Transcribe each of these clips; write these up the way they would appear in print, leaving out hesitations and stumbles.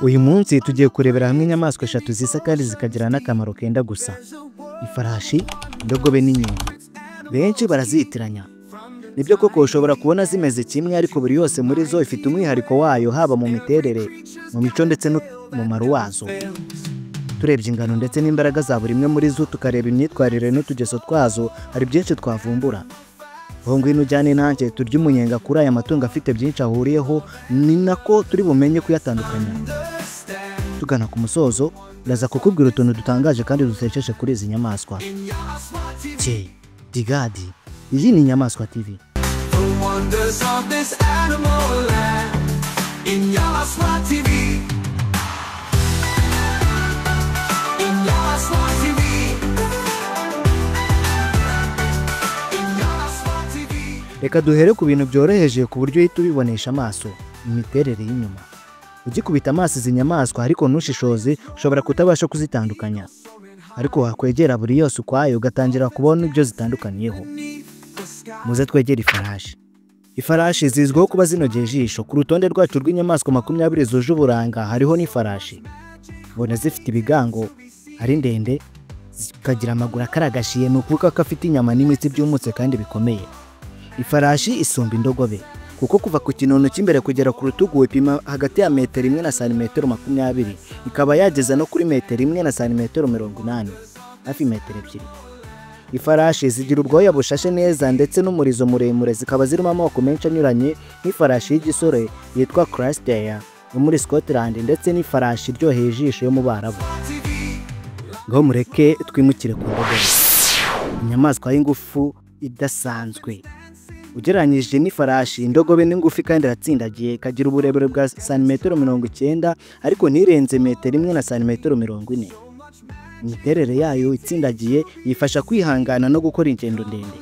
Uyu munsi tugiye kurebera hamwe inyamaswa eshatu zisa kandi zikagira n'akamaro kenda gusa: ifarashi, indogobe n'inyumbu. Benshi barazitiranya. Nibyo koko ushobora kubona zimeze kimwe, ariko buri yose muri zo ifite umwihariko wayo, haba mu miterere, mu mico ndetse n'umumaro wazo. Turebye ingano ndetse n'imbaraga za buri imwe muri zo, tukareba imyitwarire n'utugeso twazo, hari byinshi twavumbura. Aho ngwino ujyane nanjye turya umunyenga kuri aya matungo afite byinshi ahuriyeho, ni nako turi bumenye kuyatandukanya. Tugana ku musozo, ndaza kukubwira utuntu dutangaje kandi dutekeshe kuri izi nyamaswa. Digadi, iyi ni Inyamaswa TV. Reka duhere ku bintu byoroheje ku buryo uhita ubibonesha amaso: imiterere y'inyuma. Ugikubita amaso izi nyamaswa ariko ntushishoze, ushobora kutabasha kuzitandukanya, ariko wakwegera buri yose ukwayo ugatangira kubona ibyo zitandukaniyeho. Muze twegere ifarashi. Ifarashi zizwiho kuba zinogeye ijisho. Ku rutonde rwacu rw'inyamaswa 20 zuje uburanga hariho n'ifarashi. Mbona zifite ibigango, ari ndende, zikagira amaguru akaragashiye, ni ukuvuga ko afite inyama n'imitsi byumutse kandi bikomeye. Ifarashi isumba indogobe, kuko kuva ku kinono cy'imbere kugera ku rutugu ipima hagati ya 1 na santimetero 20, ikaba yageza no kuri 1 na santimetero 80, hafi 2 ebyiri. Ifarashi zigira ubwoya bushashe neza ndetse n'umurizo muremure, zikaba zirimo amoko menshi anyuranye, nk'ifarashi y'igisore yitwa Craster yo muri Scotland, ndetse n'ifarashi iryoheye ijisho yo mu Barabu. Ngo mureke twimukire ku ndogobe, inyamaswa y'ingufu idasanzwe. Ugereranyije n'ifarashi, indogobe ni ngufi kandi iratsindagiye, ikagira uburebure bwa santimetero 90, ariko ntirenze 1 na santimetero 40. Imiterere yayo itsindagiye yifasha kwihangana no gukora ingendo ndende.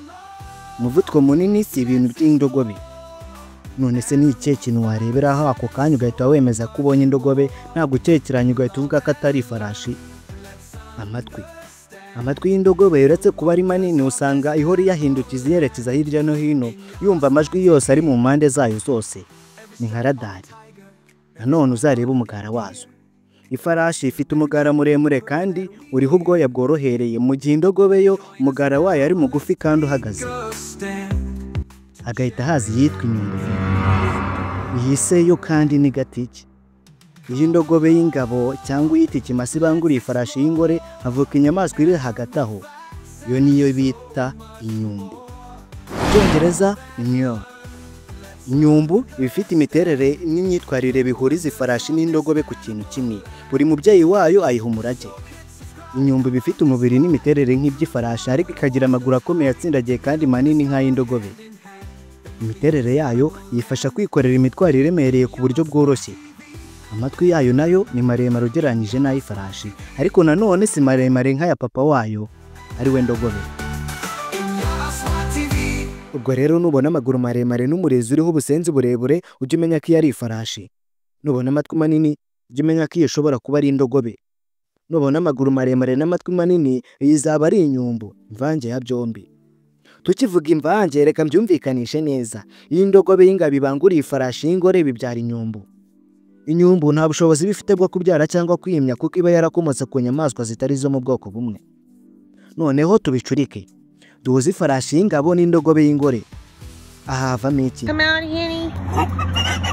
Umuvuduko munini si ibintu by'indogobe. None se ni ikihe kintu wareberaho ako kanya ugahita wemeza ko ubonye indogobe, nta gukekeranya ugahita uvuga ko atari ifarashi? Amatwi y'indogobe uretse kuba ari manini, usanga ihora yahindukiza yerekeza hirya no hino, yumva amajwi yose ari mu mpande zayo zose. Ni nka radari. Nanone uzareba umugara wazo. Ifarashi ifite umugara muremure kandi uriho ubwoya bworohereye, mu gihe indogobe yo umugara wayo ari mugufi kandi uhagaze. Hagahita haza yitwa inyumbu. Iyi se yo kandi ni gatiki. Iyi ndogobe y'ingabo cyangwa uyita ikimasa ibanguriye ifarashi y'ingore, havuka inyamaswa iri hagati aho, iyo niyo bita inyumbu. Mu Cyongereza Menya. Inyumbu ibifite imiterere n'imyitwarire bihuriza ifarashi n'indogobe ku kintu kimwe. Buri mubyeyi wayo ayiha umurage. Inyumbu bifite umubiri n'imiterere nk'iby'ifarashi, ariko ikagira amaguru akomeye atsindagiye kandi manini nk'ay'indogobe. Imiterere yayo yifasha kwikorera imitwaro iremereye ku buryo bworoshye. Amatwi yayo nayo ni maremare ugereranyije n'ay'ifarashi, ariko nanone si maremare nk'aya papa wayo ari we ndogobe. Ubwo rero nubona amaguru maremare n'umurizo uriho ubusenzi burebure, ujye umenya ko iyo ari ifarashi. Nubona amatwi manini, ujye umenya ko iyo ishobora kuba ari indogobe. Nubona amaguru maremare n'amatwi manini, iyi izaba ari inyumbu, imvange ya byombi. Tukivuga imvange, reka mbyumvikanishe neza. Iyi ndogobe y'ingabo ibanguriye ifarashi y'ingore bibyara inyumbu. Inyumbu nta bushobozi bifite bwo kubyara cyangwa kwimya, kuko iba yarakomotse ku nyamaswa zitari zo mu bwoko bumwe. Noneho tubicurike. Duhuze ifarashi y'ingabo n'indogobe y'ingore. Aha havamo iki?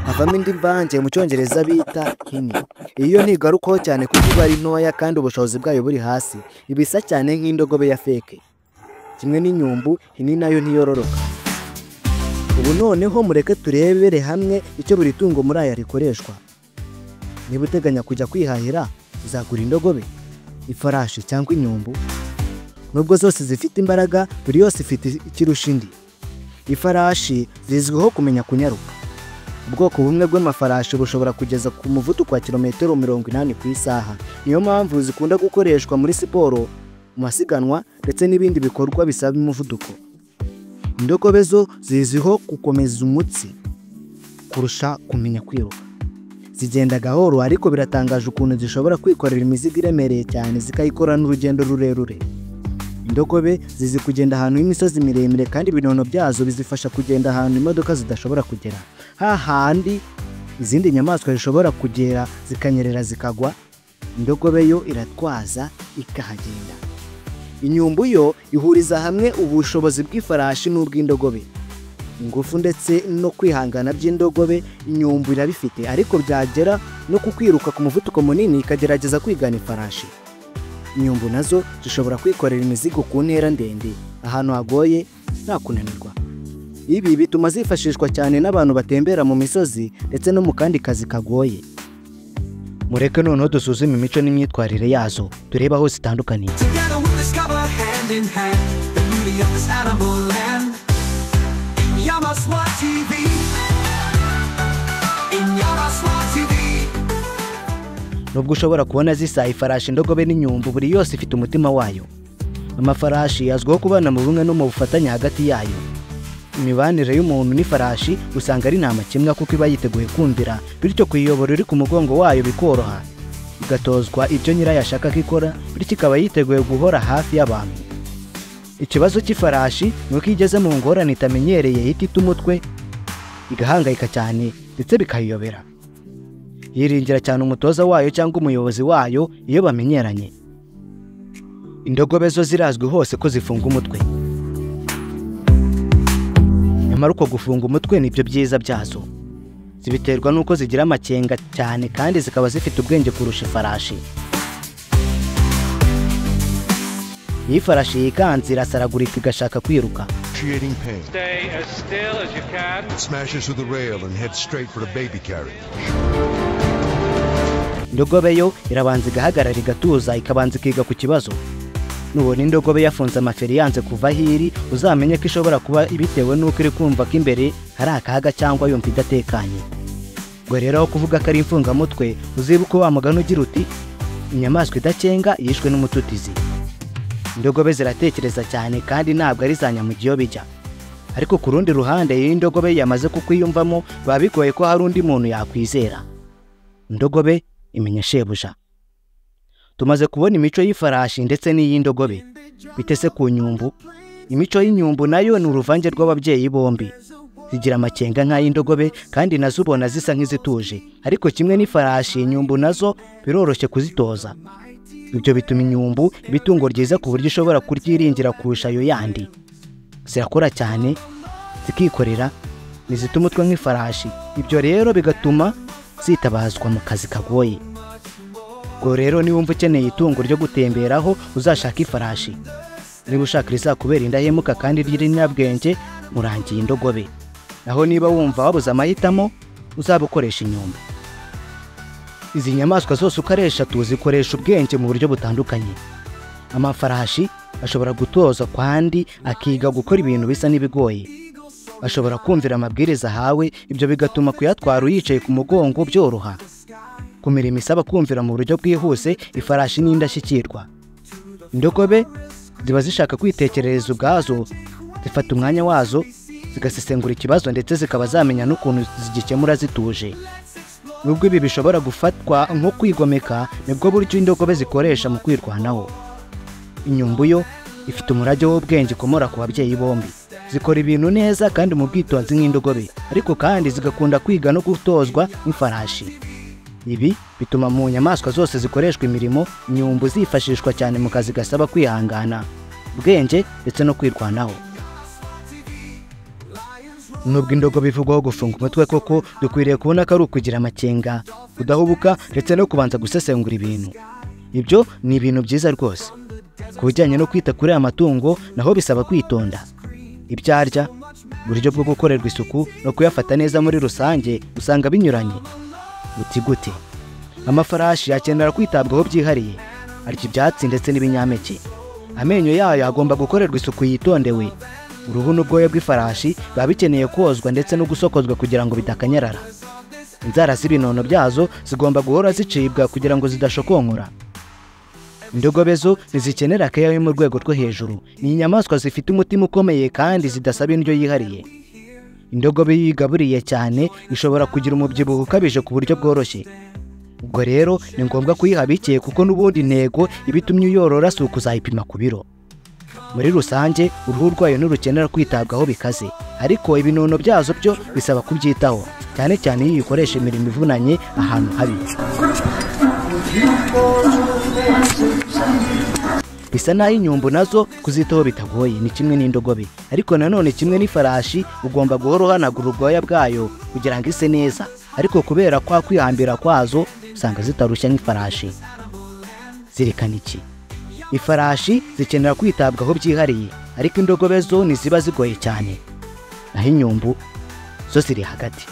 Havamo indi mvange mu Cyongereza bita hini. Iyo ntigarukaho cyane kuko iba ari ntoya kandi ubushobozi bwayo buri hasi. Ibisa cyane nk'indogobe ya feke. Kimwe n'inyumbu, hini nayo ntiyororoka. Ubu noneho mureke turebere hamwe icyo buri tungo muri aya rikoreshwa. Niba uteganya kujya kwihahira, uzagura indogobe, ifarashi cyangwa inyumbu. Nubwo zose zifite imbaraga, buri yose ifite ikirusha indi. Ifarashi zizwiho kumenya kunyaruka. Ubwoko bumwe bw'amafarashi bushobora kugeza ku muvuduko wa kilometero 80 ku isaha. Niyo mpamvu zikunda gukoreshwa muri siporo, mu masiganwa ndetse n'ibindi bikorwa bisaba umuvuduko. Indogobe zo zizwiho gukomeza umutsi kurusha kumenya kwiruka. Zigenda gahoro, ariko biratangaje ukuntu zishobora kwikorera imizigo iremereye cyane zikayikora n'urugendo rurerure. Indogobe zizi kugenda ahantu h'imisozi miremire, kandi ibinono byazo bizifasha kugenda ahantu imodoka zidashobora kugera. Hahandi izindi nyamaswa zishobora kugera zikanyerera zikagwa, indogobe yo iratwaza ikahagenda. Inyumbu yo ihuriza hamwe ubushobozi bw'ifarashi n'ubw'indogobe. Ingufu ndetse no kwihangana by'indogobe inyumbu irabifite, ariko byagera no kukwiruka ku muvuduko munini ikagerageza kwigana ifarashi. Inyumbu nazo zishobora kwikorera imizigo ku ntera ndende ahantu hagoye nta kunanirwa. Ibi bituma zifashishwa cyane n'abantu batembera mu misozi ndetse no mu kandi kazi kagoye. Mureke noneho dusuzume imico n'imyitwarire yazo, turebe aho zitandukaniye. Inyamaswa TV. Nubwo ushobora kubona zisa ifarashi, indogobe n'inyumbu, buri yose ifite umutima wayo. Amafarashi azwiho kubana mu bumwe no mu bufatanye hagati yayo. Imibanire y'umuntu n'ifarashi usanga ari nta makemwa kuko iba yiteguye kumvira, bityo kuyiyobora iri ku mugongo wayo bikoroha, igatozwa ibyo nyirayo ashaka ko ikora, bityo ikaba yiteguye guhora hafi y'abantu. Ikibazo cy'ifarashi ni uko igeze mu ngorane itamenyereye ihita ita umutwe, igahangayika cyane ndetse bikayiyobera. Yiringira cyane umutoza wayo cyangwa umuyobozi wayo iyo bamenyeranye. Indogobe zo zirazwi hose ko zifunga umutwe, nyamara uko gufunga umutwe nibyo byiza byazo. Zibiterwa nuko zigira amakenga cyane kandi zikaba zifite ubwenge kurusha ifarashi. Iyi farashi yikanze irasaragurika igashaka kwiruka. Stay as still as you can. It smashes through the rail and heads straight for a baby carriage. Indogobe yo irabanza igahagarara igatuza ikabanza ikiga ku kibazo. Nubona indogobe yafunze amaferi yanze kuva hiri, uzamenye ko ishobora kuba ibitewe nuko iri kumva ko imbere hari akaga cyangwa yumva idatekanye. Ngo rero aho kuvuga ko ari imfungamutwe, uzibuke wa mugani ugira uti inyamaswa idakenga yishwe n'umututizi. Indogobe ziratekereza cyane kandi ntabwo ari za nyamugiyo bijya. Ariko ku rundi ruhande iyo indogobe yamaze kukwiyumvamo biba bigoye ko hari undi muntu yakwizera. Indogobe imenya shebuja. Tumaze kubona imico y'ifarashi ndetse n'iy'indogobe. Bitese ku nyumbu. Imico y'inyumbu nayo ni uruvange rw'ababyeyi bombi. Zigira amakenga nk'ay'indogobe kandi nazo ubona zisa nk'izituje, ariko kimwe n'ifarashi inyumbu nazo biroroshye kuzitoza. Ibyo bituma inyumbu ibitungo ryiza ku buryo ushobora kuryiringira kurusha ayo yandi. Zirakora cyane, zikikorera, ntizita umutwe nk'ifarashi. Ibyo rero bigatuma zitabazwa mu kazi kagoye. Ngo rero niwumva ukeneye itungo ryo gutemberaho uzashaka ifarashi. Niba ushaka rizakubera indahemuka kandi ry'irinyabwenge, murangiye indogobe. Naho niba wumva wabuze amahitamo, uzabukoresha inyumbu. Izi nyamaswa zose uko ari eshatu zikoresha ubwenge mu buryo butandukanye. Amafarashi ashobora gutoza kandi akiga gukora ibintu bisa n'ibigoye. Ashobora kumvira amabwiriza ahawe, ibyo bigatuma kuyatwara uyicaye ku mugongo byoroha. Ku mirimo isaba kumvira mu buryo bwihuse, ifarashi ni indashyikirwa. Indogobe ziba zishaka kwitekerereza ubwazo, zifata umwanya wazo, zigasesengura ikibazo ndetse zikaba zamenya n'ukuntu zigikemura zituje. Nubwo ibi bishobora gufatwa nko kwigomeka, nibwo buryo indogobe zikoresha mu kwirwanaho. Inyumbu yo ifite umurage w'ubwenge ukomora ku babyeyi bombi. Zikora ibintu neza kandi mu bwitonzi nk'indogobe, ariko kandi zigakunda kwiga no gutozwa nk'ifarashi. Ibi bituma mu nyamaswa zose zikoreshwa imirimo, inyumbu zifashishwa cyane mu kazi gasaba kwihangana, ubwenge ndetse no kwirwanaho. Nubwo indogobe ivugwaho gufunga umutwe koko, dukwiriye kubona ko ari ukugira amakenga, kudahubuka ndetse no kubanza gusesengura ibintu. Ibyo ni ibintu byiza rwose. Ku bijyanye no kwita kuri aya matungo naho bisaba kwitonda. Ibyo arya, uburyo bwo gukorerwa isuku no kuyafata neza muri rusange usanga binyuranye. Guti gute? Amafarashi akenera kwitabwaho byihariye, arya ibyatsi ndetse n'ibinyampeke. Amenyo yayo agomba gukorerwa isuku yitondewe. Uruhu n'ubwoya bw'ifarashi biba bikeneye kozwa ndetse no gusokozwa kugira ngo bidakanyarara. Inzara z'ibinono byazo zigomba guhora zicibwa kugira ngo zidashokonkora. Indogobe zo ntizikenera keya yo mu rwego rwo hejuru. Ni inyamaswa zifite umutima ukomeye kandi zidasaba indyo yihariye. Indogobe yigaburiye cyane ishobora kugira umubyibuho ukabije ku buryo bworoshye. Ubwo rero ni ngombwa kuyiha bike kuko n'ubundi intego ibitumye uyorora si ukuzayipima ku biro. Muri rusange uruhu rwayo ntirukenera kwitabwaho bikaze. ariko ibinono byazo byo bisaba kubyitaho, cyane cyane iyo uyikoresha imirimo ivunanye ahantu habi. Bisa naho inyumbu nazo kuzitaho bitagoye, ni kimwe n'indogobe, ariko nanone kimwe n'ifarashi ugomba guhora uhanagura ubwoya bwayo kugira ngo ise neza, ariko kubera kwa kwihambira kwazo usanga zitarushya nk'ifarashi. Zirikana iki? Ifarashi zikenera kwitabwaho byihariye, ariko indogobe zo ntiziba zigoye cyane, naho inyumbu zo ziri hagati.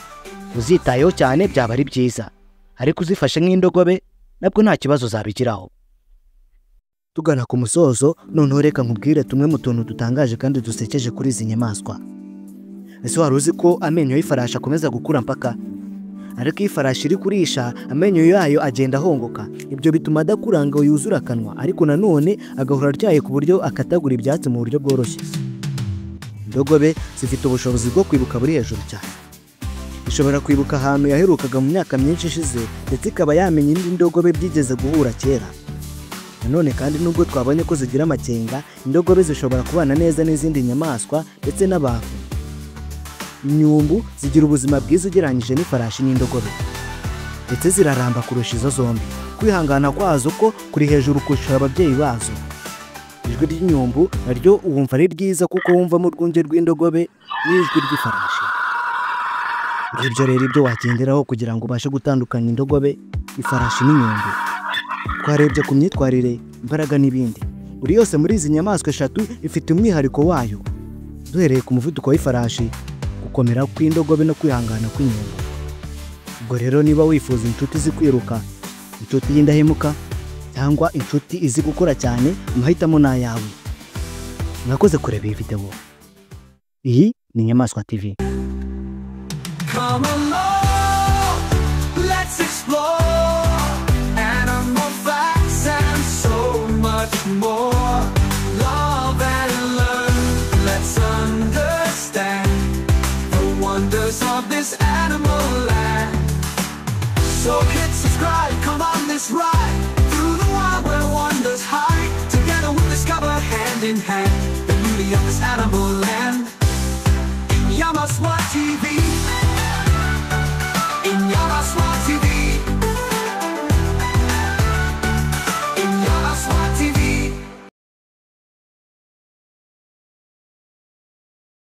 Uzitayeho cyane byaba ari byiza, ariko uzifashe nk'indogobe nabwo nta kibazo zabigiraho. Tugana ku musozo, noneho reka nkubwire tumwe mu tuntu dutangaje kandi dusekeje kuri izi nyamaswa. Ese wari uzi ko amenyo y'ifarashi akomeza gukura mpaka? Ariko iyo ifarashi iri kurisha amenyo yayo agenda ahongoka, ibyo bituma adakura ngo yuzure akanwa, ariko nanone agahora atyaye ku buryo akatagura ibyatsi mu buryo bworoshye. Indogobe zifite ubushobozi bwo kwibuka buri hejuru cyane. Ishobora kwibuka ahantu yaherukaga mu myaka myinshi ishize, ndetse ikaba yamenya indi ndogobe byigeze guhura kera. Nanone kandi nubwo twabonye ko zigira amakenga, indogobe zishobora kubana neza n'izindi nyamaswa ndetse n'abantu. Inyumbu zigira ubuzima bwiza ugereranyije n'ifarashi n'indogobe, ndetse ziraramba kurusha izo zombi. Kwihangana kwazo ko kuri hejuru kurusha ababyeyi bazo. Ijwi ry'inyumbu naryo wumva ari ryiza kuko wumvamo urwunge rw'indogobe n'ijwi ry'ifarashi. Ibyo rero ibyo wagenderaho kugira ngo ubashe gutandukanya indogobe, ifarashi n'inyumbu. Twarebye ku myitwarire, imbaraga n'ibindi. Buri yose muri izi nyamaswa eshatu ifite umwihariko wayo. Duhereye ku muvuduko w'ifarashi, gukomera kw'indogobe no kwihangana kw'inyumbu. Ubwo rero niba wifuza inshuti izi kwiruka, inshuti y'indahemuka, cyangwa inshuti izi gukora cyane, amahitamo ni ayawe. Mwakoze kureba iyi video. Iyi ni Inyamaswa TV. Come along, let's explore animal facts and so much more. Love and learn, let's understand the wonders of this animal land. So hit subscribe, come on this ride through the wild where wonders hide. Together we'll discover hand in hand the beauty of this animal land. Inyamaswa TV.